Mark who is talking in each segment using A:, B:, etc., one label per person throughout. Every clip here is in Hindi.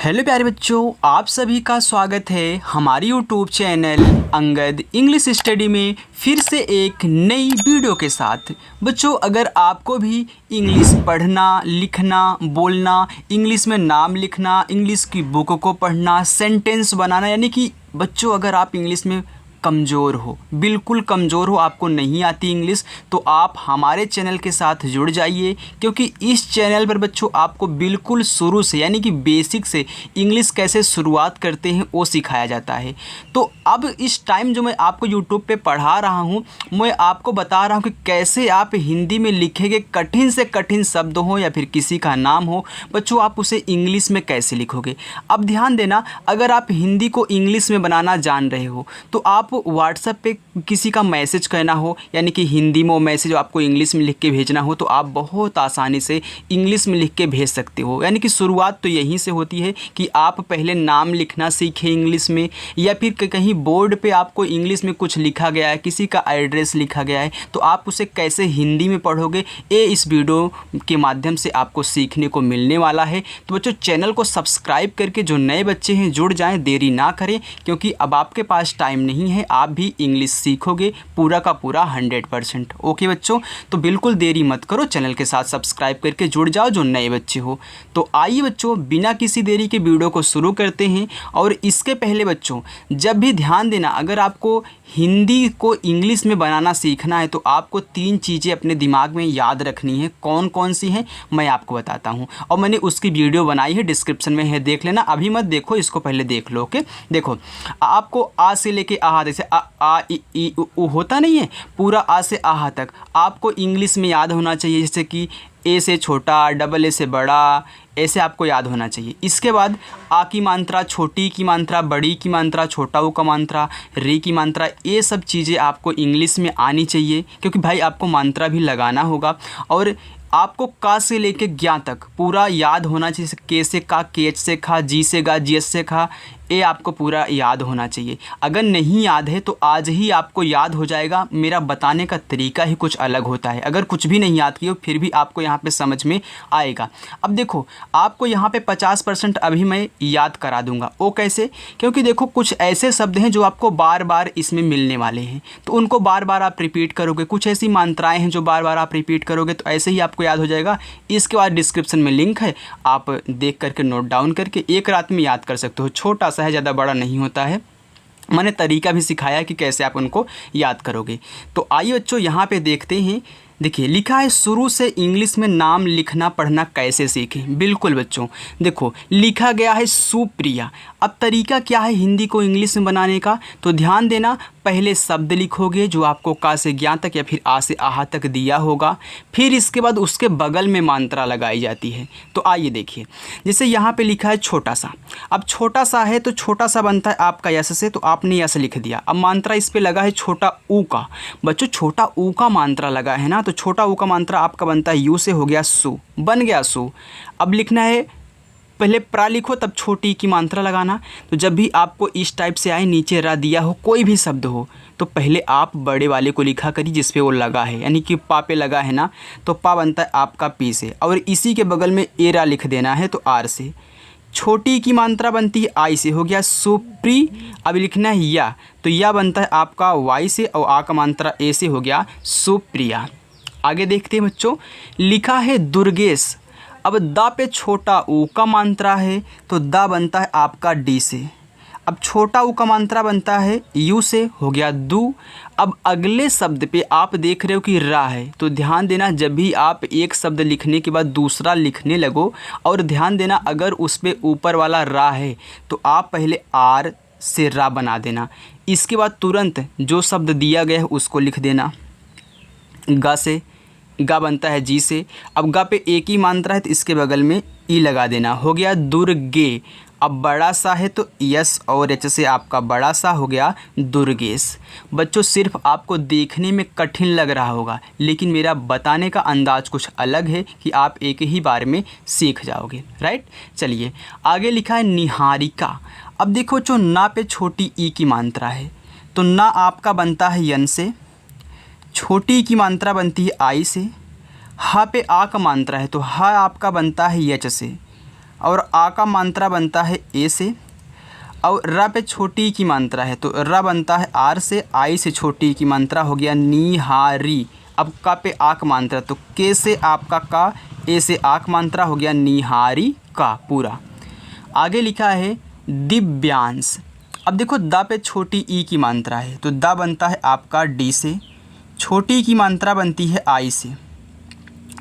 A: हेलो प्यारे बच्चों, आप सभी का स्वागत है हमारी YouTube channel Angad English study में फिर से एक नई वीडियो के साथ। बच्चों, अगर आपको भी इंग्लिश पढ़ना, लिखना, बोलना, इंग्लिश में नाम लिखना, इंग्लिश की बुक को पढ़ना, सेंटेंस बनाना, यानी कि बच्चों अगर आप इंग्लिश में कमज़ोर हो, बिल्कुल कमज़ोर हो, आपको नहीं आती इंग्लिश, तो आप हमारे चैनल के साथ जुड़ जाइए, क्योंकि इस चैनल पर बच्चों आपको बिल्कुल शुरू से यानी कि बेसिक से इंग्लिश कैसे शुरुआत करते हैं वो सिखाया जाता है। तो अब इस टाइम जो मैं आपको यूट्यूब पे पढ़ा रहा हूँ, मैं आपको बता रहा हूँ कि कैसे आप हिंदी में लिखे गए कठिन से कठिन शब्द हो या फिर किसी का नाम हो, बच्चों आप उसे इंग्लिश में कैसे लिखोगे। अब ध्यान देना, अगर आप हिंदी को इंग्लिश में बनाना जान रहे हो तो आप व्हाट्सएप पे किसी का मैसेज करना हो, यानी कि हिंदी में वो मैसेज आपको इंग्लिश में लिख के भेजना हो, तो आप बहुत आसानी से इंग्लिश में लिख के भेज सकते हो। यानी कि शुरुआत तो यहीं से होती है कि आप पहले नाम लिखना सीखें इंग्लिश में, या फिर कहीं बोर्ड पे आपको इंग्लिश में कुछ लिखा गया है, किसी का एड्रेस लिखा गया है, तो आप उसे कैसे हिंदी में पढ़ोगे, ये इस वीडियो के माध्यम से आपको सीखने को मिलने वाला है। तो बच्चों चैनल को सब्सक्राइब करके जो नए बच्चे हैं जुड़ जाएँ, देरी ना करें, क्योंकि अब आपके पास टाइम नहीं है, आप भी इंग्लिश सीखोगे पूरा का पूरा 100%। ओके बच्चों, तो बिल्कुल देरी मत करो, चैनल के साथ सब्सक्राइब करके जुड़ जाओ जो नए बच्चे हो। तो आइए बच्चों बिना किसी देरी के वीडियो को शुरू करते हैं। और इसके पहले बच्चों जब भी ध्यान देना, अगर आपको हिंदी को इंग्लिश में बनाना सीखना है तो आपको 3 चीज़ें अपने दिमाग में याद रखनी है। कौन कौन सी हैं मैं आपको बताता हूँ, और मैंने उसकी वीडियो बनाई है, डिस्क्रिप्शन में है, देख लेना। अभी मत देखो, इसको पहले देख लो। ओके, देखो आपको आ से लेके आहा, जैसे आ ई उ होता नहीं है, पूरा आ से आहा तक आपको इंग्लिश में याद होना चाहिए। जैसे कि ए से छोटा, डबल ए से बड़ा, ऐसे आपको याद होना चाहिए। इसके बाद आ की मात्रा, छोटी की मात्रा, बड़ी की मात्रा, छोटा ऊ का मात्रा, रे की मात्रा, ये सब चीज़ें आपको इंग्लिश में आनी चाहिए, क्योंकि भाई आपको मात्रा भी लगाना होगा। और आपको का से लेके ज्ञा तक पूरा याद होना चाहिए। के से का, के एच से खा, जी से गा, जी एस से खा, ये आपको पूरा याद होना चाहिए। अगर नहीं याद है तो आज ही आपको याद हो जाएगा। मेरा बताने का तरीका ही कुछ अलग होता है। अगर कुछ भी नहीं याद किए फिर भी आपको यहाँ पे समझ में आएगा। अब देखो आपको यहाँ पे 50% अभी मैं याद करा दूंगा। वो कैसे? क्योंकि देखो कुछ ऐसे शब्द हैं जो आपको बार बार इसमें मिलने वाले हैं, तो उनको बार बार आप रिपीट करोगे। कुछ ऐसी मात्राएँ हैं जो बार बार आप रिपीट करोगे, तो ऐसे ही आपको याद हो जाएगा। इसके बाद डिस्क्रिप्शन में लिंक है, आप देख करके नोट डाउन करके एक रात में याद कर सकते हो। छोटा सा है, ज़्यादा बड़ा नहीं होता है। मैंने तरीका भी सिखाया कि कैसे आप उनको याद करोगे। तो आइए बच्चों यहाँ पे देखते हैं। देखिए लिखा है, शुरू से इंग्लिश में नाम लिखना पढ़ना कैसे सीखें। बिल्कुल बच्चों, देखो लिखा गया है सुप्रिया। अब तरीका क्या है हिंदी को इंग्लिश में बनाने का, तो ध्यान देना। पहले शब्द लिखोगे जो आपको का से ज्ञा तक या फिर आ से आहा तक दिया होगा, फिर इसके बाद उसके बगल में मात्रा लगाई जाती है। तो आइए देखिए, जैसे यहाँ पे लिखा है छोटा सा। अब छोटा सा है तो छोटा सा बनता है आपका यस से, तो आपने यस लिख दिया। अब मात्रा इस पे लगा है छोटा ऊ का। बच्चों छोटा ऊ का मात्रा लगा है ना, तो छोटा ऊ का मात्रा आपका बनता है यू से, हो गया सु, बन गया सु। अब लिखना है, पहले प्रा लिखो तब छोटी की मात्रा लगाना। तो जब भी आपको इस टाइप से आए, नीचे रा दिया हो, कोई भी शब्द हो, तो पहले आप बड़े वाले को लिखा करिए जिस पे वो लगा है, यानी कि पा पे लगा है ना, तो पा बनता है आपका पी से, और इसी के बगल में एरा लिख देना है, तो आर से। छोटी की मात्रा बनती है आई से, हो गया सुप्री। अब लिखना है या, तो या बनता है आपका वाई से, और आ का मात्रा ए से, हो गया सुप्रिया। आगे देखते हैं बच्चों, लिखा है दुर्गेश। अब दा पे छोटा ऊ का मात्रा है, तो दा बनता है आपका डी से। अब छोटा ऊ का मात्रा बनता है यू से, हो गया दू। अब अगले शब्द पे आप देख रहे हो कि रा है, तो ध्यान देना जब भी आप एक शब्द लिखने के बाद दूसरा लिखने लगो, और ध्यान देना अगर उस पे ऊपर वाला रा है तो आप पहले आर से रा बना देना। इसके बाद तुरंत जो शब्द दिया गया है उसको लिख देना। गा से गा बनता है जी से। अब गा पे एक ही मात्रा है तो इसके बगल में ई लगा देना, हो गया दुर्गे। अब बड़ा सा है तो यस और एच से आपका बड़ा सा, हो गया दुर्गेश। बच्चों सिर्फ आपको देखने में कठिन लग रहा होगा, लेकिन मेरा बताने का अंदाज कुछ अलग है कि आप एक ही बार में सीख जाओगे। राइट, चलिए आगे लिखा है निहारिका। अब देखो जो ना पे छोटी ई की मात्रा है, तो ना आपका बनता है यन से, छोटी की मात्रा बनती है आई से, हा पे आ का मात्रा है तो हा आपका बनता है यच से, और आ का मात्रा बनता है ए से, और र पे छोटी की मात्रा है तो र बनता है आर से, आई से छोटी की मात्रा हो गया निहारी। अब का पे आक मात्रा तो के से आपका का, ए से आक मात्रा हो गया निहारी का पूरा। आगे लिखा है दिव्यांश। अब देखो द पे छोटी ई की मात्रा है तो द बनता है आपका डी से, छोटी की मात्रा बनती है आई से।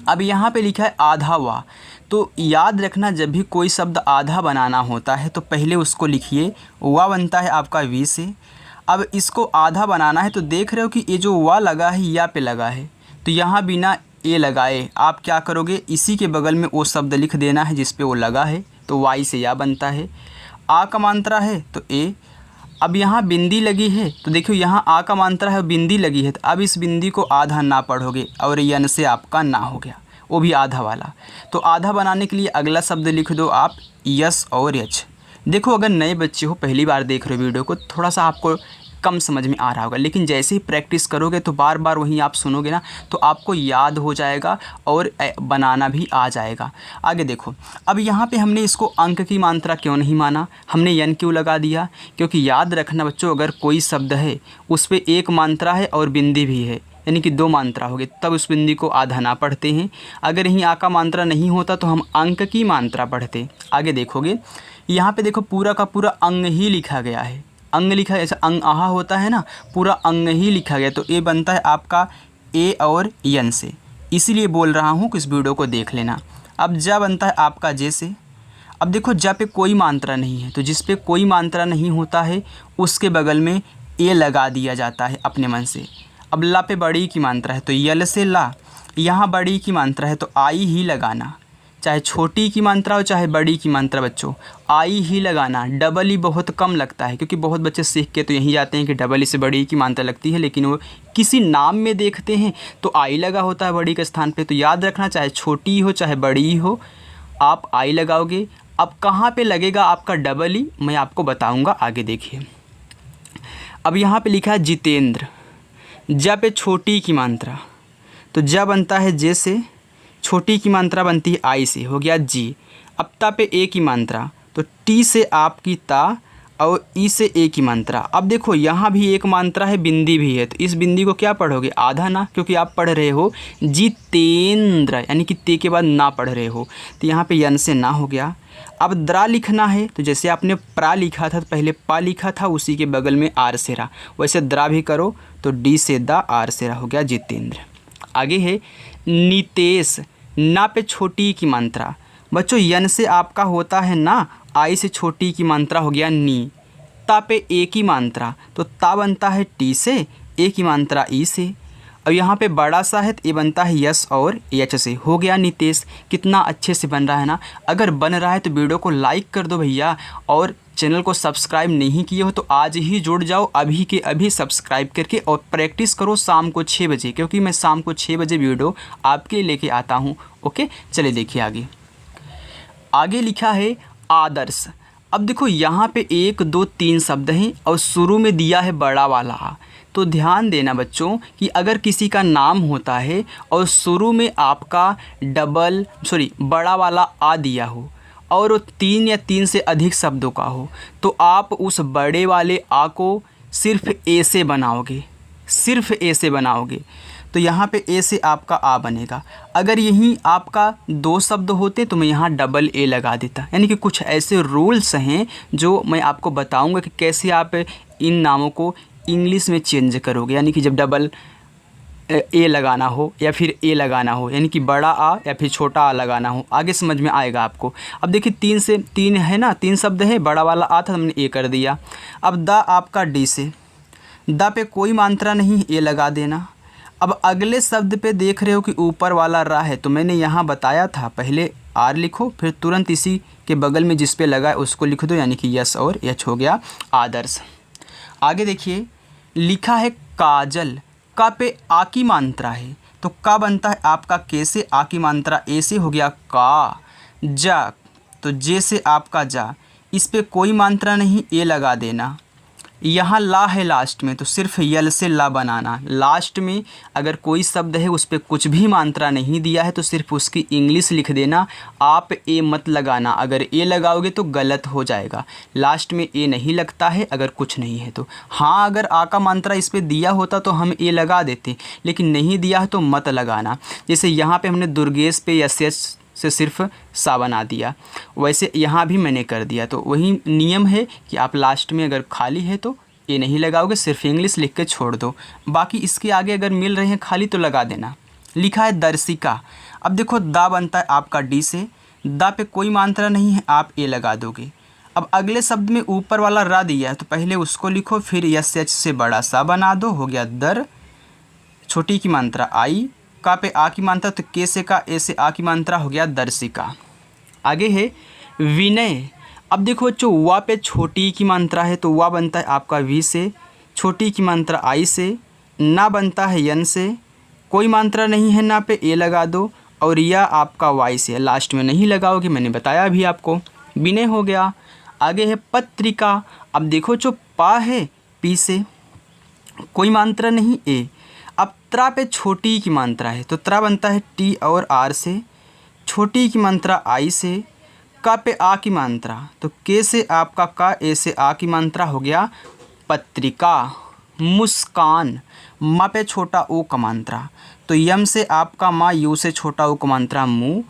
A: अब यहाँ पे लिखा है आधा वा, तो याद रखना जब भी कोई शब्द आधा बनाना होता है तो पहले उसको लिखिए, वा बनता है आपका वी से। अब इसको आधा बनाना है तो देख रहे हो कि ये जो वा लगा है या पे लगा है, तो यहाँ बिना ए लगाए आप क्या करोगे, इसी के बगल में वो शब्द लिख देना है जिस पे वो लगा है, तो वाई से या बनता है। आ का मात्रा है तो ए। अब यहाँ बिंदी लगी है तो देखो यहाँ आ का मात्रा है, बिंदी लगी है, तो अब इस बिंदी को आधा ना पढ़ोगे और यन से आपका ना हो गया, वो भी आधा वाला। तो आधा बनाने के लिए अगला शब्द लिख दो आप यस और यच। देखो अगर नए बच्चे हो, पहली बार देख रहे हो वीडियो को, थोड़ा सा आपको कम समझ में आ रहा होगा, लेकिन जैसे ही प्रैक्टिस करोगे तो बार बार वहीं आप सुनोगे ना तो आपको याद हो जाएगा और बनाना भी आ जाएगा। आगे देखो, अब यहाँ पे हमने इसको अंक की मात्रा क्यों नहीं माना, हमने यन क्यों लगा दिया, क्योंकि याद रखना बच्चों अगर कोई शब्द है उस पर एक मात्रा है और बिंदी भी है, यानी कि दो मात्रा हो गई, तब उस बिंदी को आधा ना पढ़ते हैं। अगर यहीं आ का मात्रा नहीं होता तो हम अंक की मात्रा पढ़ते। आगे देखोगे यहाँ पे देखो पूरा का पूरा अंग ही लिखा गया है, अंग लिखा है, ऐसा अंग आहा होता है ना, पूरा अंग ही लिखा गया, तो ये बनता है आपका ए और यन से, इसीलिए बोल रहा हूँ कि इस वीडियो को देख लेना। अब जा बनता है आपका जे से। अब देखो जा पे कोई मात्रा नहीं है, तो जिस पे कोई मात्रा नहीं होता है उसके बगल में ए लगा दिया जाता है अपने मन से। अब ला पे बड़ी की मात्रा है तो यल से ला, यहाँ बड़ी की मात्रा है तो आई ही लगाना, चाहे छोटी की मात्रा हो चाहे बड़ी की मात्रा बच्चों, आई ही लगाना। डबल ई बहुत कम लगता है, क्योंकि बहुत बच्चे सीख के तो यही जाते हैं कि डबल ई से बड़ी की मात्रा लगती है, लेकिन वो किसी नाम में देखते हैं तो आई लगा होता है बड़ी के स्थान पे। तो याद रखना चाहे छोटी हो चाहे बड़ी हो आप आई लगाओगे। अब कहाँ पे लगेगा आपका डबल ई, मैं आपको बताऊँगा, आगे देखिए। अब यहाँ पर लिखा है जितेंद्र, ज पे छोटी की मात्रा तो ज बनता है जे से, छोटी की मात्रा बनती है आई से, हो गया जी। अब ता पे ए की मात्रा तो टी से आपकी ता और ई से ए की मात्रा। अब देखो यहाँ भी एक मात्रा है, बिंदी भी है, तो इस बिंदी को क्या पढ़ोगे, आधा ना, क्योंकि आप पढ़ रहे हो जितेंद्र, यानी कि ते के बाद ना पढ़ रहे हो, तो यहाँ पे यन से ना हो गया। अब द्रा लिखना है तो जैसे आपने प्रा लिखा था तो पहले पा लिखा था, उसी के बगल में आर से रा, वैसे द्रा भी करो तो डी से दा आर से रा, हो गया जितेंद्र। आगे है नितेश, ना पे छोटी की मात्रा बच्चों, यन से आपका होता है ना, आई से छोटी की मात्रा हो गया नी। ता पे ए की मात्रा तो ता बनता है टी से, ए की मात्रा ई से। अब यहाँ पे बड़ा सा है तो ये बनता है यस और एच से, हो गया नितेश। कितना अच्छे से बन रहा है ना। अगर बन रहा है तो वीडियो को लाइक कर दो भैया, और चैनल को सब्सक्राइब नहीं किए हो तो आज ही जुड़ जाओ, अभी के अभी सब्सक्राइब करके, और प्रैक्टिस करो शाम को 6 बजे, क्योंकि मैं शाम को 6 बजे वीडियो आपके लिए लेके आता हूँ। ओके, चलिए देखिए आगे। आगे लिखा है आदर्श। अब देखो यहाँ पे 1 2 3 शब्द हैं और शुरू में दिया है बड़ा वाला आ, तो ध्यान देना बच्चों कि अगर किसी का नाम होता है और शुरू में आपका बड़ा वाला आ दिया हो और वो 3 या 3 से अधिक शब्दों का हो, तो आप उस बड़े वाले आ को सिर्फ ए से बनाओगे, सिर्फ ए से बनाओगे, तो यहाँ पे ए से आपका आ बनेगा। अगर यहीं आपका 2 शब्द होते तो मैं यहाँ डबल ए लगा देता। यानी कि कुछ ऐसे रूल्स हैं जो मैं आपको बताऊंगा कि कैसे आप इन नामों को इंग्लिश में चेंज करोगे, यानी कि जब डबल ए लगाना हो या फिर ए लगाना हो, यानी कि बड़ा आ या फिर छोटा आ लगाना हो, आगे समझ में आएगा आपको। अब देखिए 3 से 3 है ना, 3 शब्द है, बड़ा वाला आ था हमने ए कर दिया। अब द आपका डी से, द पे कोई मात्रा नहीं, ए लगा देना। अब अगले शब्द पे देख रहे हो कि ऊपर वाला रा है, तो मैंने यहाँ बताया था पहले आर लिखो, फिर तुरंत इसी के बगल में जिस पे लगा है उसको लिख दो, यानी कि यस और एच, हो गया आदर्श। आगे देखिए लिखा है काजल, का पे आ की मात्रा है तो का बनता है आपका के से, आ की मात्रा ए से, हो गया का। जा तो जे से आपका जा, इस पे कोई मात्रा नहीं, ए लगा देना। यहाँ ला है लास्ट में, तो सिर्फ यल से ला बनाना। लास्ट में अगर कोई शब्द है उस पर कुछ भी मात्रा नहीं दिया है तो सिर्फ उसकी इंग्लिश लिख देना, आप ए मत लगाना। अगर ए लगाओगे तो गलत हो जाएगा। लास्ट में ए नहीं लगता है अगर कुछ नहीं है तो। हाँ, अगर आ का मात्रा इस पर दिया होता तो हम ए लगा देते, लेकिन नहीं दिया है तो मत लगाना। जैसे यहाँ पे हमने दुर्गेश पे एस एच से सिर्फ सा बना दिया, वैसे यहाँ भी मैंने कर दिया। तो वही नियम है कि आप लास्ट में अगर खाली है तो ये नहीं लगाओगे, सिर्फ इंग्लिश लिख के छोड़ दो। बाकी इसके आगे अगर मिल रहे हैं खाली तो लगा देना। लिखा है दर्शिका। अब देखो दा बनता है आपका डी से, दा पे कोई मात्रा नहीं है, आप ए लगा दोगे। अब अगले शब्द में ऊपर वाला रा दिया है तो पहले उसको लिखो, फिर एस एच से बड़ा सा बना दो, हो गया दर। छोटी की मात्रा आई, का पे आ की मात्रा तो के से का, ए से आ की मात्रा, हो गया दर्शिका। आगे है विनय। अब देखो जो वा पे छोटी की मात्रा है तो वा बनता है आपका वी से, छोटी की मात्रा आई से, ना बनता है यन से, कोई मात्रा नहीं है ना पे ए लगा दो, और या आपका वाई से, लास्ट में नहीं लगाओगे, मैंने बताया अभी आपको। विनय हो गया। आगे है पत्रिका। अब देखो जो पा है पी से, कोई मात्रा नहीं ए। अब त्रा पे छोटी की मात्रा है तो त्रा बनता है टी और आर से, छोटी की मात्रा आई से, का पे आ की मात्रा तो के से आपका का, ए से आ की मात्रा, हो गया पत्रिका। मुस्कान। मा पे छोटा ओ का मात्रा तो यम से आपका मा, यू से छोटा ओ का मात्रा मु,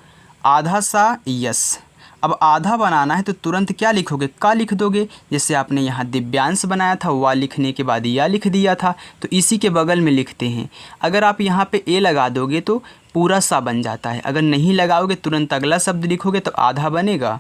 A: आधा सा यस। अब आधा बनाना है तो तुरंत क्या लिखोगे, का लिख दोगे। जैसे आपने यहाँ दिव्यांश बनाया था, वा लिखने के बाद या लिख दिया था, तो इसी के बगल में लिखते हैं। अगर आप यहाँ पे ए लगा दोगे तो पूरा सा बन जाता है, अगर नहीं लगाओगे तुरंत अगला शब्द लिखोगे तो आधा बनेगा।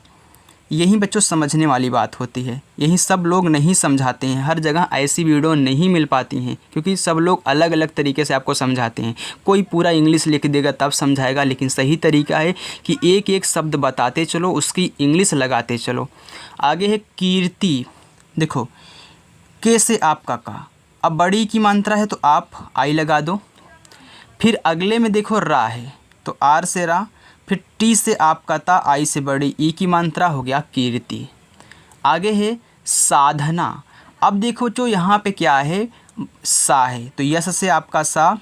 A: यही बच्चों समझने वाली बात होती है, यही सब लोग नहीं समझाते हैं। हर जगह ऐसी वीडियो नहीं मिल पाती हैं क्योंकि सब लोग अलग अलग तरीके से आपको समझाते हैं। कोई पूरा इंग्लिश लिख देगा तब समझाएगा, लेकिन सही तरीका है कि एक एक शब्द बताते चलो, उसकी इंग्लिश लगाते चलो। आगे है कीर्ति। देखो के से आपका का, अब बड़ी की मात्रा है तो आप आई लगा दो। फिर अगले में देखो रा है तो आर से रा, फिर टी से आपका ता, आई से बड़ी ई की मात्रा, हो गया कीर्ति। आगे है साधना। अब देखो जो यहाँ पे क्या है, सा है तो यस से आपका सा,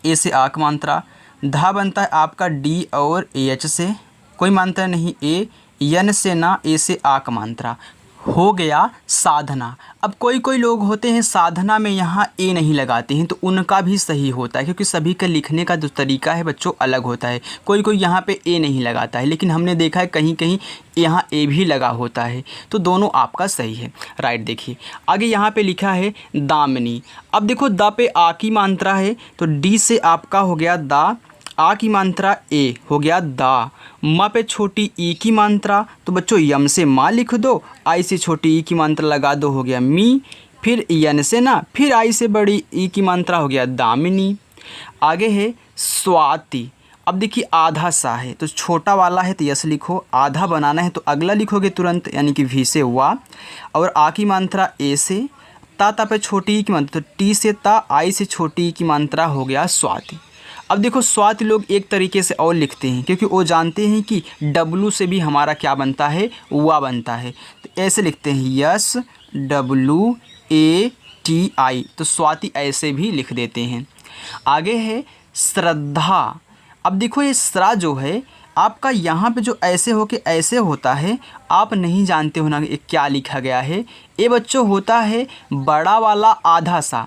A: ए से आ की मात्रा, धा बनता है आपका डी और ए एच से, कोई मात्रा नहीं ए, यन से ना, ए से आ की मात्रा, हो गया साधना। अब कोई कोई लोग होते हैं साधना में यहाँ ए नहीं लगाते हैं तो उनका भी सही होता है, क्योंकि सभी का लिखने का जो तरीका है बच्चों अलग होता है। कोई कोई यहाँ पे ए नहीं लगाता है, लेकिन हमने देखा है कहीं कहीं यहाँ ए भी लगा होता है, तो दोनों आपका सही है। राइट। देखिए आगे यहाँ पे लिखा है दामिनी। अब देखो दा पे आ की मात्रा है तो डी से आपका हो गया दा, आ की मात्रा ए, हो गया दा। मा पे छोटी ई की मात्रा तो बच्चों यम से माँ लिख दो, आई से छोटी ई की मात्रा लगा दो, हो गया मी। फिर यन से ना, फिर आई से बड़ी ई की मात्रा, हो गया दामिनी। आगे है स्वाति। अब देखिए आधा सा है तो छोटा वाला है तो यस लिखो, आधा बनाना है तो अगला लिखोगे तुरंत, यानी कि वी से वा, और आ की मात्रा ए से, ता पे छोटी ई की मात्रा तो टी से ता, आई से छोटी ई की मात्रा, हो गया स्वाति। अब देखो स्वाति लोग एक तरीके से और लिखते हैं क्योंकि वो जानते हैं कि डब्लू से भी हमारा क्या बनता है, वा बनता है, तो ऐसे लिखते हैं yes W A T I, तो स्वाति ऐसे भी लिख देते हैं। आगे है श्रद्धा। अब देखो ये श्रा जो है आपका यहाँ पे जो ऐसे हो के ऐसे होता है, आप नहीं जानते हो ना ये क्या लिखा गया है। ये बच्चों होता है बड़ा वाला आधा सा,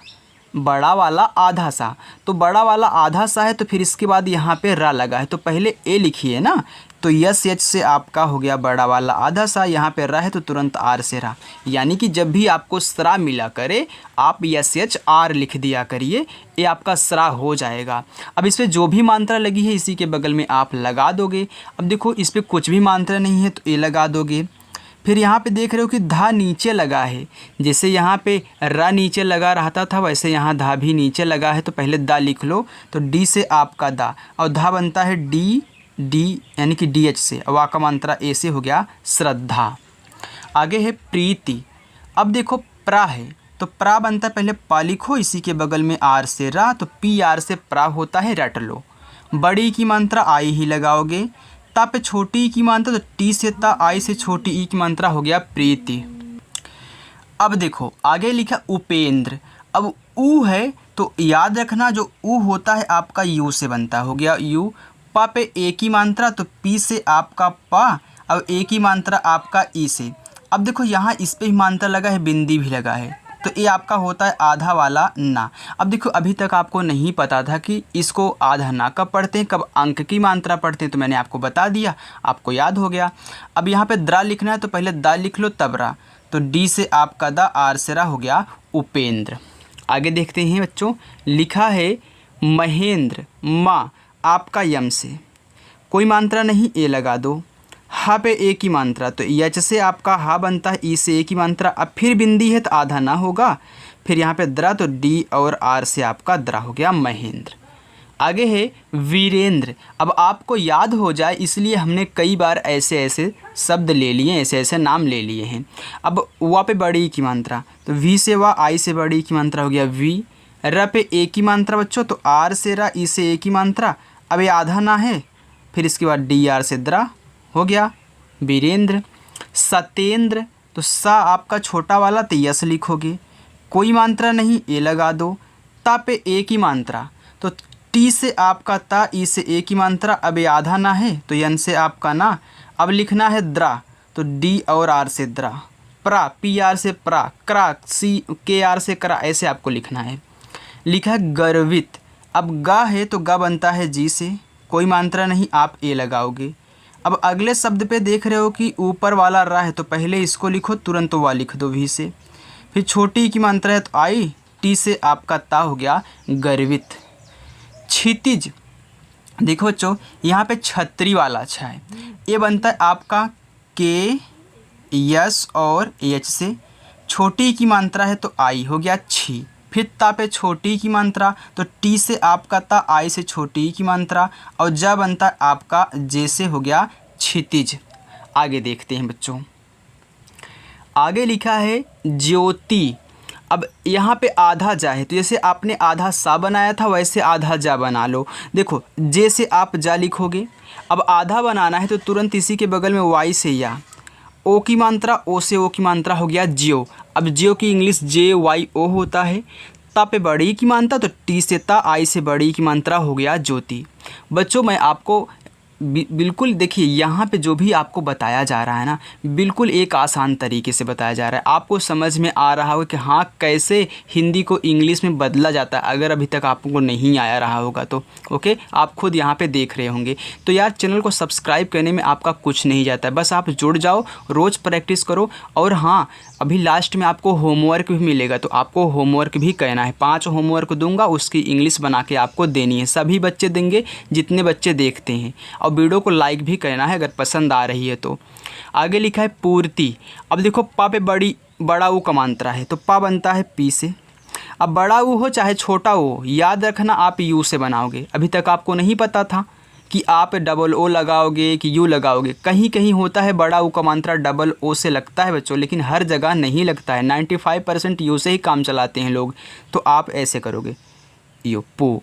A: बड़ा वाला आधा सा, तो बड़ा वाला आधा सा है तो फिर इसके बाद यहाँ पे रा लगा है तो पहले ए लिखिए ना, तो यस एच से आपका हो गया बड़ा वाला आधा सा, यहाँ पे रा है तो तुरंत आर से रा, यानी कि जब भी आपको स्रा मिला करे आप यस एच आर लिख दिया करिए, ये आपका स्रा हो जाएगा। अब इस पर जो भी मात्रा लगी है इसी के बगल में आप लगा दोगे। अब देखो इस पर कुछ भी मात्रा नहीं है तो ए लगा दोगे। फिर यहाँ पे देख रहे हो कि धा नीचे लगा है, जैसे यहाँ पे रा नीचे लगा रहता था वैसे यहाँ धा भी नीचे लगा है, तो पहले दा लिख लो, तो डी से आपका दा, और धा बनता है डी डी यानी कि डी एच से, वा का मात्रा ए से, हो गया श्रद्धा। आगे है प्रीति। अब देखो प्रा है तो प्रा बनता है पहले पा लिखो, इसी के बगल में आर से रा, तो पी आर से प्रा होता है, रट लो। बड़ी की मात्रा आई ही लगाओगे, ता पे छोटी की मात्रा तो टी से ता, आई से छोटी ई की मात्रा, हो गया प्रीति। अब देखो आगे लिखा उपेंद्र। अब ऊ है तो याद रखना जो ऊ होता है आपका यू से बनता हो गया यू। पा पे एक ही मात्रा तो पी से आपका पा। अब एक ही मात्रा आपका ई से। अब देखो यहाँ इस पे ही मात्रा लगा है, बिंदी भी लगा है, तो ये आपका होता है आधा वाला ना। अब देखो अभी तक आपको नहीं पता था कि इसको आधा ना कब पढ़ते हैं, कब अंक की मात्रा पढ़ते हैं, तो मैंने आपको बता दिया, आपको याद हो गया। अब यहाँ पे द्रा लिखना है तो पहले दा लिख लो तब रा, तो डी से आपका दा, आर से रा हो गया उपेंद्र। आगे देखते हैं बच्चों, लिखा है महेंद्र, माँ आपका यम से कोई मात्रा नहीं, ए लगा दो। हा पे एक ही मात्रा तो एच से आपका हा बनता है, ई से एक ही मात्रा। अब फिर बिंदी है तो आधा ना होगा, फिर यहाँ पे द्रा तो डी और आर से आपका द्रा हो गया महेंद्र। आगे है वीरेंद्र। अब आपको याद हो जाए इसलिए हमने कई बार ऐसे ऐसे शब्द ले लिए, ऐसे ऐसे नाम ले लिए हैं। अब वा पे बड़ी की मात्रा तो वी से वा, आई से बड़ी की मात्रा हो गया वी। र पे एक ही मात्रा बच्चों तो आर से रा, ई से एक ही मात्रा। अब ये आधा ना है, फिर इसके बाद डी आर से द्रा हो गया वीरेंद्र। सत्येंद्र तो सा आपका छोटा वाला तो यस लिखोगे, कोई मात्रा नहीं, ए लगा दो। ता पे एक ही मात्रा तो टी से आपका ता, ई से एक ही मात्रा। अब ये आधा ना है तो यन से आपका ना। अब लिखना है द्रा तो डी और आर से द्रा। प्रा पी आर से प्रा, क्रा सी के आर से क्रा, ऐसे आपको लिखना है। लिखा है गर्वित। अब गा है तो गा बनता है जी से, कोई मात्रा नहीं, आप ए लगाओगे। अब अगले शब्द पे देख रहे हो कि ऊपर वाला रा है तो पहले इसको लिखो, तुरंत वा लिख दो वी से। फिर छोटी की मात्रा है तो आई, टी से आपका ता हो गया गर्वित। क्षितिज, देखो बच्चों यहाँ पे छतरी वाला अच्छा है, ये बनता है आपका के यस और एच से। छोटी की मात्रा है तो आई हो गया छी। फिर ता पे छोटी की मात्रा तो टी से आपका ता, आई से छोटी की मात्रा, और जा बनता है आपका जे से हो गया क्षितिज। आगे देखते हैं बच्चों, आगे लिखा है ज्योति। अब यहाँ पे आधा जा है तो जैसे आपने आधा सा बनाया था वैसे आधा जा बना लो। देखो जे से आप जा लिखोगे, अब आधा बनाना है तो तुरंत इसी के बगल में वाई से या, ओ की मात्रा, ओ से ओ की मात्रा हो गया जियो। अब जियो की इंग्लिश जे वाई ओ होता है। ता पे बड़ी की मात्रा तो टी से ता, आई से बड़ी की मात्रा हो गया ज्योति। बच्चों मैं आपको बिल्कुल देखिए यहाँ पे जो भी आपको बताया जा रहा है ना, बिल्कुल एक आसान तरीके से बताया जा रहा है। आपको समझ में आ रहा होगा कि हाँ कैसे हिंदी को इंग्लिश में बदला जाता है। अगर अभी तक आपको नहीं आया रहा होगा तो ओके, आप खुद यहाँ पे देख रहे होंगे। तो यार चैनल को सब्सक्राइब करने में आपका कुछ नहीं जाता है, बस आप जुड़ जाओ, रोज़ प्रैक्टिस करो। और हाँ अभी लास्ट में आपको होमवर्क भी मिलेगा, तो आपको होमवर्क भी करना है। 5 होमवर्क दूंगा, उसकी इंग्लिश बना के आपको देनी है। सभी बच्चे देंगे जितने बच्चे देखते हैं, और वीडियो को लाइक भी करना है अगर पसंद आ रही है तो। आगे लिखा है पूर्ति। अब देखो पा पे बड़ा ऊ का मात्रा है तो पा बनता है पी से। अब बड़ा ऊ हो चाहे छोटा ऊ, याद रखना आप यू से बनाओगे। अभी तक आपको नहीं पता था कि आप डबल ओ लगाओगे कि यू लगाओगे। कहीं कहीं होता है बड़ा ऊ का मात्रा डबल ओ से लगता है बच्चों, लेकिन हर जगह नहीं लगता है। 95% यू से ही काम चलाते हैं लोग, तो आप ऐसे करोगे यू पू।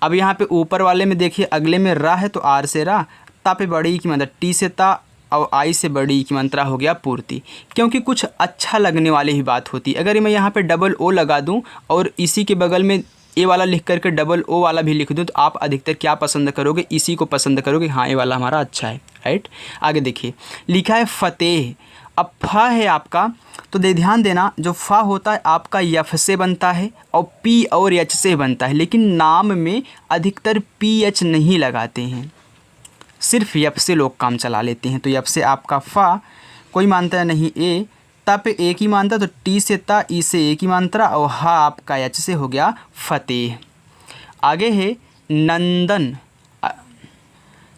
A: अब यहाँ पे ऊपर वाले में देखिए, अगले में रा है तो आर से रा, ता पे बड़ी की मात्रा टी से ता, और आई से बड़ी की मात्रा हो गया पूर्ति। क्योंकि कुछ अच्छा लगने वाली ही बात होती है। अगर मैं यहाँ पे डबल ओ लगा दूँ और इसी के बगल में ए वाला लिख करके डबल ओ वाला भी लिख दूँ, तो आप अधिकतर क्या पसंद करोगे, इसी को पसंद करोगे, हाँ ये वाला हमारा अच्छा है, राइट। आगे देखिए लिखा है फतेह। अब फा है आपका तो ध्यान देना, जो फा होता है आपका यफ से बनता है और पी और एच से बनता है, लेकिन नाम में अधिकतर पी एच नहीं लगाते हैं, सिर्फ यफ से लोग काम चला लेते हैं। तो यफ से आपका फा, कोई मात्रा नहीं ए, ता पे एक ही मात्रा तो टी से ता, ई से एक ही मात्रा, और हा आपका एच से हो गया फतेह। आगे है नंदन।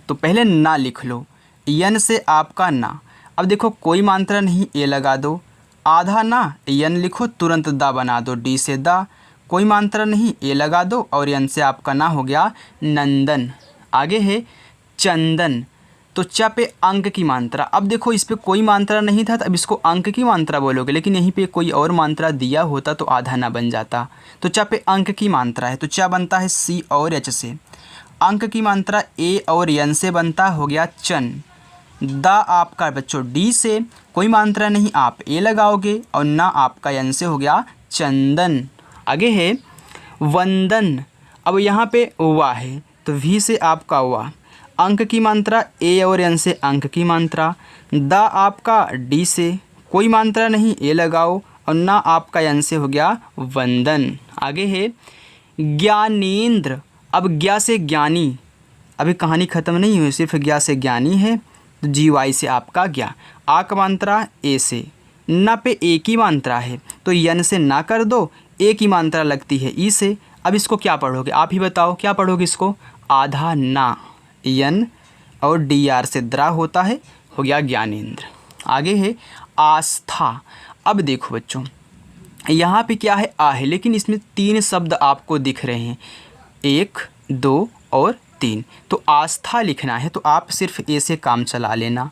A: तो पहले ना लिख लो, यन से आपका ना। अब देखो कोई मात्रा नहीं, ए लगा दो। आधा ना, यन लिखो, तुरंत दा बना दो, डी से दा। कोई मात्रा नहीं, ए लगा दो, और यन से आपका ना हो गया नंदन। आगे है चंदन। तो च पे अंक की मात्रा। अब देखो इस पे कोई मात्रा नहीं था तो अब इसको अंक की मात्रा बोलोगे, लेकिन यहीं पे कोई और मात्रा दिया होता तो आधा ना बन जाता। तो च पे अंक की मात्रा है तो च बनता है सी और एच से। अंक की मात्रा ए और यन से बनता हो गया चन। द आपका बच्चों डी से, कोई मात्रा नहीं आप ए लगाओगे, और ना आपका यन से हो गया चंदन। आगे है वंदन। अब यहाँ पे वा है तो वी से आपका वा, अंक की मात्रा ए और एन से अंक की मात्रा, द आपका डी से, कोई मात्रा नहीं ए लगाओ, और ना आपका एन से हो गया वंदन। आगे है ज्ञानेंद्र। अब ज्ञा से ज्ञानी, अभी कहानी ख़त्म नहीं हुई, सिर्फ ज्ञा से ज्ञानी है तो जी वाई से आपका ज्ञा, आ का मात्रा ए से, ना पे ए की मात्रा है तो यन से ना कर दो, ए की मात्रा लगती है ई से। अब इसको क्या पढ़ोगे, आप ही बताओ क्या पढ़ोगे इसको, आधा ना, यन और डी आर से द्रा होता है, हो गया ज्ञानेंद्र। आगे है आस्था। अब देखो बच्चों यहाँ पे क्या है, आ है, लेकिन इसमें 3 शब्द आपको दिख रहे हैं, 1 2 और 3, तो आस्था लिखना है तो आप सिर्फ ए से काम चला लेना।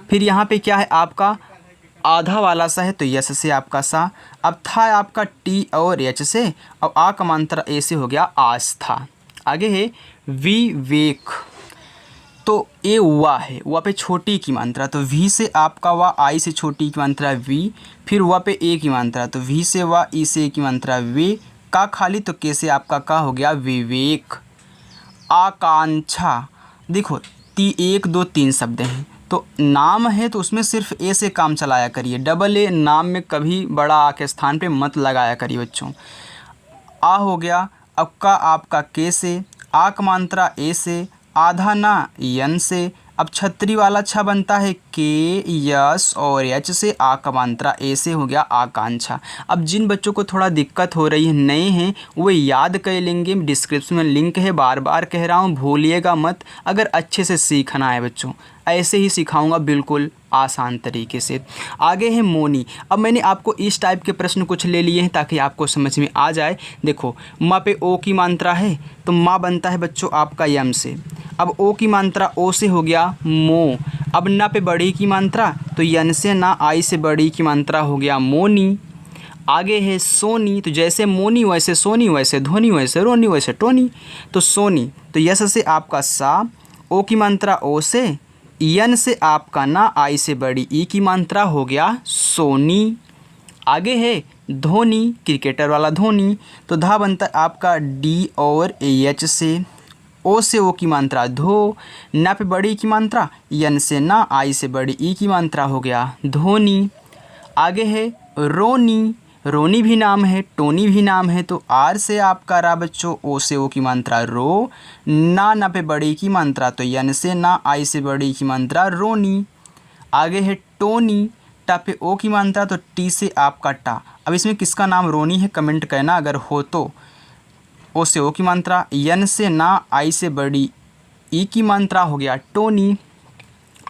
A: फिर यहाँ पे क्या है आपका आधा वाला सा है तो यस से आपका सा, अब था आपका टी और एच से, अब आ का मात्रा ए से हो गया आस्था। आगे है विवेक। तो ए हुआ है, हुआ पे छोटी की मात्रा तो वी से आपका वा, आई से छोटी की मात्रा वी, फिर हुआ पे ए की मात्रा तो वी से वा, ई से ए की मात्रा वे, का खाली तो के से आपका का हो गया विवेक। आकांक्षा। देखो 1 2 3 शब्द हैं तो नाम है तो उसमें सिर्फ ए से काम चलाया करिए, डबल ए नाम में कभी बड़ा आ के स्थान पे मत लगाया करिए बच्चों। आ हो गया, अब का आपका के से, आ का मात्रा ए से, आधा ना यन से, अब छतरी वाला छा बनता है के यस और एच से, आ का मात्रा ए से हो गया आकांक्षा। अब जिन बच्चों को थोड़ा दिक्कत हो रही है, नए हैं, वो याद कर लेंगे, डिस्क्रिप्शन में लिंक है, बार बार कह रहा हूँ भूलिएगा मत, अगर अच्छे से सीखना है बच्चों, ऐसे ही सिखाऊंगा बिल्कुल आसान तरीके से। आगे है मोनी। अब मैंने आपको इस टाइप के प्रश्न कुछ ले लिए हैं ताकि आपको समझ में आ जाए। देखो माँ पे ओ की मात्रा है तो माँ बनता है बच्चों आपका यम से, अब ओ की मात्रा ओ से हो गया मो, अब ना पे बड़ी की मात्रा तो यन से ना, आई से बड़ी की मात्रा हो गया मोनी। आगे है सोनी। तो जैसे मोनी वैसे सोनी, वैसे धोनी, वैसे रोनी, वैसे टोनी, तो सोनी तो यस से आपका सा, ओ की मात्रा ओ से, यन से आपका ना, आई से बड़ी ई की मात्रा हो गया सोनी। आगे है धोनी, क्रिकेटर वाला धोनी, तो धा बनता है आपका डी और एच से, ओ से ओ की मात्रा धो, ना पे बड़ी की मात्रा, यन से ना, आई से बड़ी ई की मात्रा हो गया धोनी। आगे है रोनी। रोनी भी नाम है, टोनी भी नाम है, तो आर से आपका रहा बच्चों, ओ से ओ की मात्रा रो, ना पे बड़ी की मात्रा तो यन से ना, आई से बड़ी की मात्रा रोनी। आगे है टोनी। टा पे ओ की मात्रा तो टी से आपका टा। अब इसमें किसका नाम रोनी है कमेंट करना अगर हो तो। ओ से ओ की मात्रा, यन से ना, आई से बड़ी ई की मात्रा हो गया टोनी।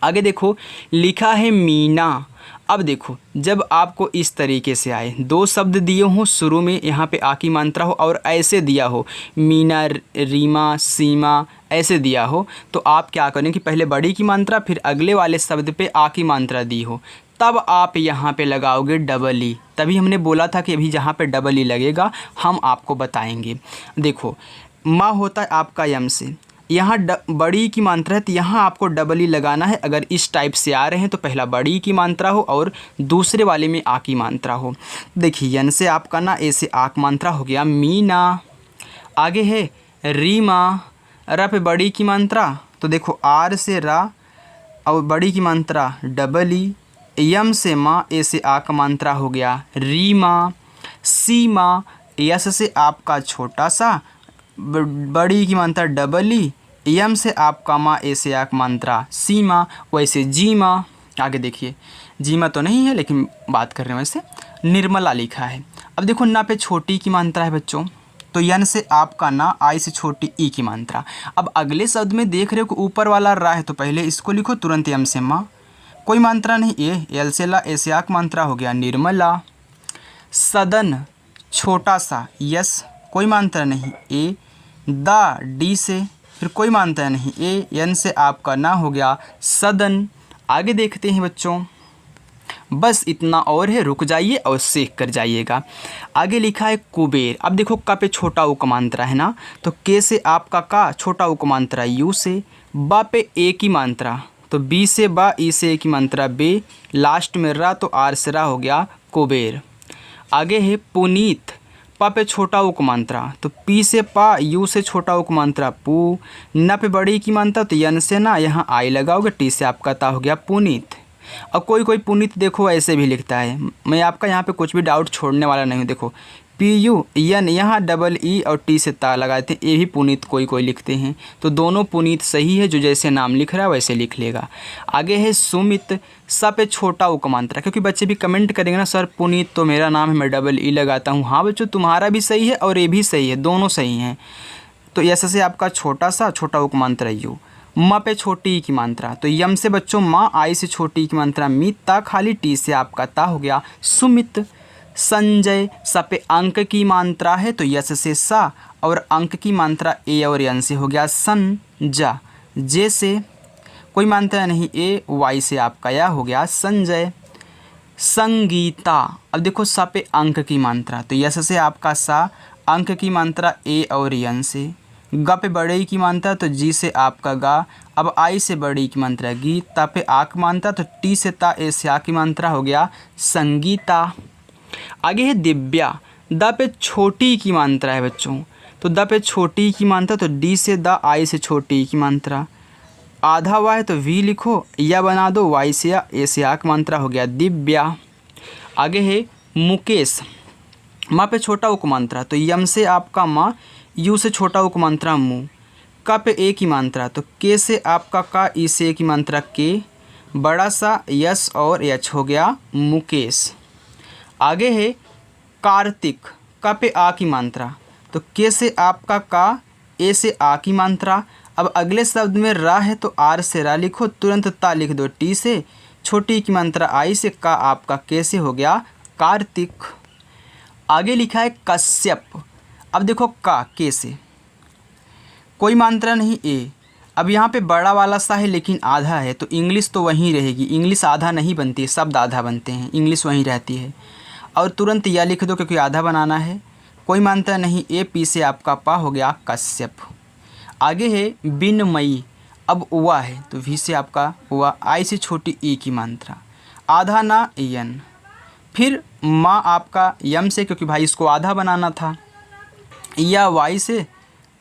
A: आगे देखो लिखा है मीना। अब देखो जब आपको इस तरीके से आए, 2 शब्द दिए हों शुरू में, यहाँ पे आ की मात्रा हो और ऐसे दिया हो मीना, रीमा, सीमा, ऐसे दिया हो, तो आप क्या करें कि पहले बड़ी की मात्रा फिर अगले वाले शब्द पे आ की मात्रा दी हो, तब आप यहाँ पे लगाओगे डबल ई। तभी हमने बोला था कि अभी जहाँ पे डबल ई लगेगा हम आपको बताएंगे। देखो माँ होता है आपका यम से, यहाँ बड़ी की मात्रा है तो यहाँ आपको डबल ई लगाना है। अगर इस टाइप से आ रहे हैं तो पहला बड़ी की मात्रा हो और दूसरे वाले में आ की मात्रा हो। देखिए यन से आपका ना, ए से आ की मात्रा हो गया मीना। आगे है रीमा। र पे बड़ी की मात्रा तो देखो आर से रा और बड़ी की मात्रा डबल ई, यम से माँ, ए से आ का मात्रा हो गया रीमा। सीमा। यस से आपका छोटा सा, बड़ी की मात्रा डबल ई, यम से आपका माँ, ए से आ का मात्रा सीमा। वैसे जीमा। आगे देखिए जीमा तो नहीं है लेकिन बात कर रहे हैं वैसे। निर्मला लिखा है। अब देखो ना पे छोटी की मात्रा है बच्चों, तो यन से आपका ना, आई से छोटी ई की मात्रा। अब अगले शब्द में देख रहे हो कि ऊपर वाला रा है तो पहले इसको लिखो तुरंत, यम से माँ, कोई मात्रा नहीं, ए, एल से ला, ए से आ की मात्रा हो गया निर्मला। सदन छोटा सा, यस, कोई मात्रा नहीं, ए, दा, डी से, फिर कोई मात्रा नहीं, ए, एन से आपका ना हो गया सदन। आगे देखते हैं बच्चों, बस इतना और है, रुक जाइए और सीख कर जाइएगा। आगे लिखा है कुबेर। अब देखो का पे छोटा उ का मात्रा है ना, तो के से आपका का, छोटा उ का मात्रा यू से, बा पे ए की मात्रा तो बी से बा, ई से ए की मात्रा बे, लास्ट में रा तो आर से रा हो गया कुबेर। आगे है पुनीत, प पे छोटा उक मात्रा, तो पी से पा, यू से छोटा उक मात्रा पू, न पे बड़ी की मात्रा तो यन से ना यहाँ आई लगाओगे, टी से आपका ता हो गया पुनीत। अब कोई कोई पुनीत देखो ऐसे भी लिखता है, मैं आपका यहाँ पे कुछ भी डाउट छोड़ने वाला नहीं हूँ। देखो पी यू यन, यहाँ डबल ई और टी से ता लगाते हैं, ये भी पुनीत कोई कोई लिखते हैं। तो दोनों पुनीत सही है, जो जैसे नाम लिख रहा है वैसे लिख लेगा। आगे है सुमित, स पे छोटा उक मात्रा, क्योंकि बच्चे भी कमेंट करेंगे ना सर पुनीत तो मेरा नाम है, मैं डबल ई लगाता हूँ। हाँ बच्चों, तुम्हारा भी सही है और ये भी सही है, दोनों सही हैं। तो ऐसे से आपका छोटा सा छोटा उक मात्रा यू। म पे छोटी ई की मात्रा, तो यम से बच्चों माँ, आई से छोटी ई की मात्रा मी, ता खाली, टी से आपका ता हो गया सुमित। संजय, स पे अंक की मात्रा है तो यस से सा, और अंक की मात्रा ए और यन से हो गया सन जा। जे से कोई मात्रा नहीं, ए वाई से आपका या हो गया संजय। संगीता, अब देखो स पे अंक की मात्रा, तो यस से आपका सा, अंक की मात्रा ए और यन से। ग पे बड़े की मात्रा तो जी से आपका गा, अब आई से बड़ी की मात्रा गी, ता पे आ की मात्रा तो टी से ता, ए से आ की मात्रा हो गया संगीता। आगे है दिव्या, द पे छोटी की मात्रा है बच्चों, तो द पे छोटी की मात्रा तो डी से द, आई से छोटी की मात्रा। आधा वाई तो वी लिखो, या बना दो वाई से या, ए से आ की मात्रा हो गया दिव्या। आगे है मुकेश, माँ पे छोटा उक मात्रा, तो यम से आपका माँ, यू से छोटा उक मात्रा मु, का पे ए की मात्रा, तो के से आपका का, ई से ए की मात्रा के, बड़ा सा यस और एच हो गया मुकेश। आगे है कार्तिक, का पे आ की मात्रा, तो के से आपका का, ए से आ की मात्रा। अब अगले शब्द में रा है तो आर से रा लिखो, तुरंत ता लिख दो टी से, छोटी की मात्रा आई से, का आपका के से हो गया कार्तिक। आगे लिखा है कश्यप, अब देखो का के से कोई मात्रा नहीं ए, अब यहाँ पे बड़ा वाला सा है लेकिन आधा है, तो इंग्लिश तो वहीं रहेगी। इंग्लिश आधा नहीं बनती है, शब्द आधा बनते हैं, इंग्लिश वहीं रहती है। और तुरंत या लिख दो क्योंकि आधा बनाना है। कोई मात्रा नहीं, ए पी से आपका पा हो गया कश्यप। आगे है बिनमयी, अब उआ है तो वी से आपका उआ, आई से छोटी ई की मात्रा, आधा ना यन, फिर माँ आपका यम से, क्योंकि भाई इसको आधा बनाना था, या वाई से,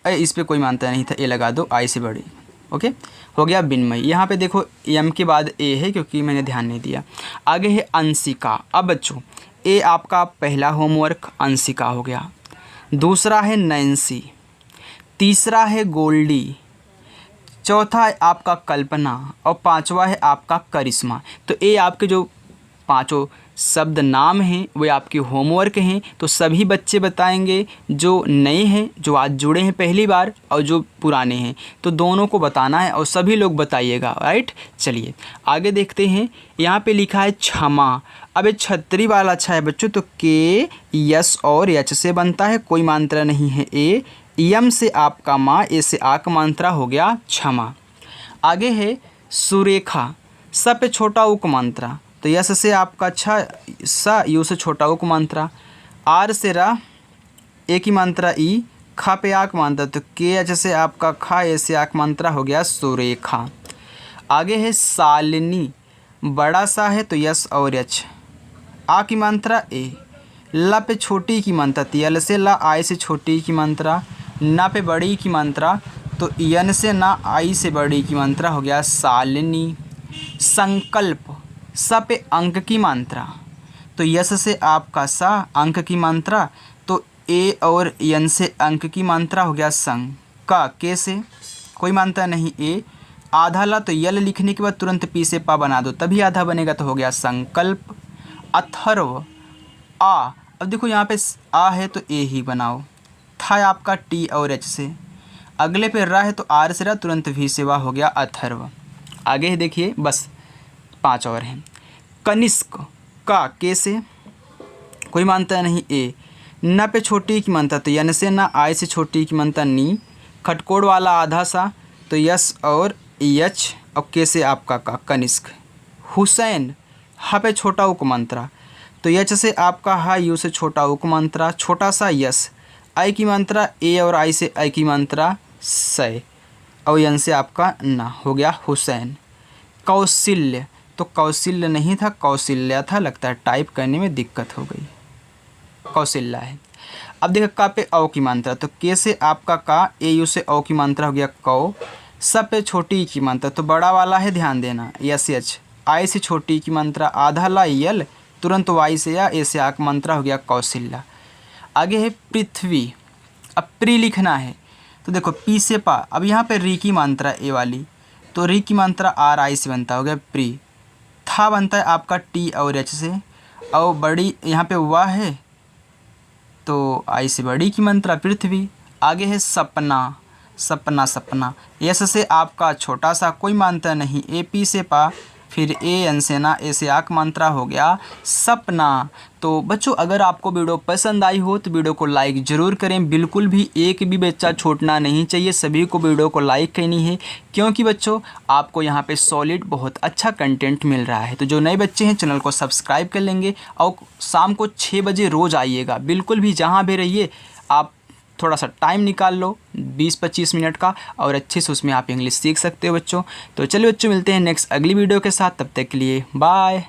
A: इस पे कोई मात्रा नहीं था, ए लगा दो आई से बड़ी, ओके हो गया बिनमयी। यहाँ पे देखो यम के बाद ए है क्योंकि मैंने ध्यान नहीं दिया। आगे है अंशिका, अब बच्चों ए आपका पहला होमवर्क अंशिका हो गया, दूसरा है नैन्सी, तीसरा है गोल्डी, चौथा है आपका कल्पना, और पांचवा है आपका करिश्मा। तो ये आपके जो पांचों शब्द नाम हैं वे आपके होमवर्क हैं। तो सभी बच्चे बताएंगे, जो नए हैं, जो आज जुड़े हैं पहली बार, और जो पुराने हैं, तो दोनों को बताना है और सभी लोग बताइएगा, राइट। चलिए आगे देखते हैं। यहाँ पे लिखा है क्षमा, अब ये छतरी वाला अच्छा है बच्चों, तो के यस और एच से बनता है, कोई मात्रा नहीं है ए, यम से आपका माँ, ए से आ का मात्रा हो गया क्षमा। आगे है सुरेखा, स पे छोटा उक मात्रा, तो यस से आपका छ, सा, यू से छोटा उक मात्रा, आर से रा, ए की मात्रा ई, खा पे आक मात्रा, तो के एच से आपका खा, ए से आक मात्रा हो गया सुरेखा। आगे है शालिनी, बड़ा सा है तो यस और एच, आ की मात्रा ए, ला पे छोटी की मात्रा, तो यल से ला, आई से छोटी की मात्रा, ना पे बड़ी की मात्रा, तो यन से ना, आई से बड़ी की मात्रा हो गया शालिनी। संकल्प, स पे अंक की मात्रा, तो यस से आपका सा, अंक की मात्रा, तो ए और यन से अंक की मात्रा हो गया संग। का के से कोई मात्रा नहीं ए, आधा ला, तो यल लिखने के बाद तुरंत पी से पा बना दो तभी आधा बनेगा, तो हो गया संकल्प। अथर्व, आ, अब देखो यहाँ पे आ है तो ए ही बनाओ, था आपका टी और एच से, अगले पे रा है तो आर से रा, तुरंत भी से वाह हो गया अथर्व। आगे ही देखिए, बस 5 और हैं। कनिष्क, का के से कोई मात्रा नहीं ए, न पे छोटी की मात्रा, तो यन से ना, आई से छोटी की मात्रा नी, खटकोड़ वाला आधा सा, तो यस और यच, और के से आपका का कनिष्क। हुसैन, हा पे छोटा उक मात्रा, तो यच से आपका हा, यू से छोटा उक मात्रा, छोटा सा यस, आई की मात्रा ए और आई से आई की मात्रा सै, और यन से आपका ना, हो गया हुसैन। कौशल्य, तो कौशल्य नहीं था, कौशल्या था, लगता है टाइप करने में दिक्कत हो गई, कौशल्या है। अब देखो का पे औ की मात्रा, तो के से आपका का, ए यू से औ की मात्रा हो गया कौ, सब पे छोटी की मात्रा तो बड़ा वाला है, ध्यान देना, यस एच, आई से छोटी की मात्रा आधा ला यल, तुरंत वाई से या ए से आ की मात्रा हो गया कौशल्या। आगे है पृथ्वी, अब प्री लिखना है, तो देखो पी से पा, अब यहाँ पे री की मात्रा ए वाली, तो री की मात्रा आर आई से बनता हो गया प्री, था बनता है आपका टी और एच से, और बड़ी यहाँ पे वाह है तो आई से बड़ी की मात्रा पृथ्वी। आगे है सपना, सपना सपना, यस से आपका छोटा सा कोई मात्रा नहीं, ए पी से पा, फिर ए एन से ना, ए से आक मात्रा हो गया सपना। तो बच्चों अगर आपको वीडियो पसंद आई हो तो वीडियो को लाइक ज़रूर करें, बिल्कुल भी एक भी बच्चा छूटना नहीं चाहिए, सभी को वीडियो को लाइक करनी है, क्योंकि बच्चों आपको यहाँ पे सॉलिड बहुत अच्छा कंटेंट मिल रहा है। तो जो नए बच्चे हैं चैनल को सब्सक्राइब कर लेंगे, और शाम को 6 बजे रोज़ आइएगा, बिल्कुल भी जहाँ भी रहिए आप थोड़ा सा टाइम निकाल लो 20-25 मिनट का, और अच्छे से उसमें आप इंग्लिश सीख सकते हो बच्चों। तो चलिए बच्चों मिलते हैं नेक्स्ट अगली वीडियो के साथ, तब तक के लिए बाय।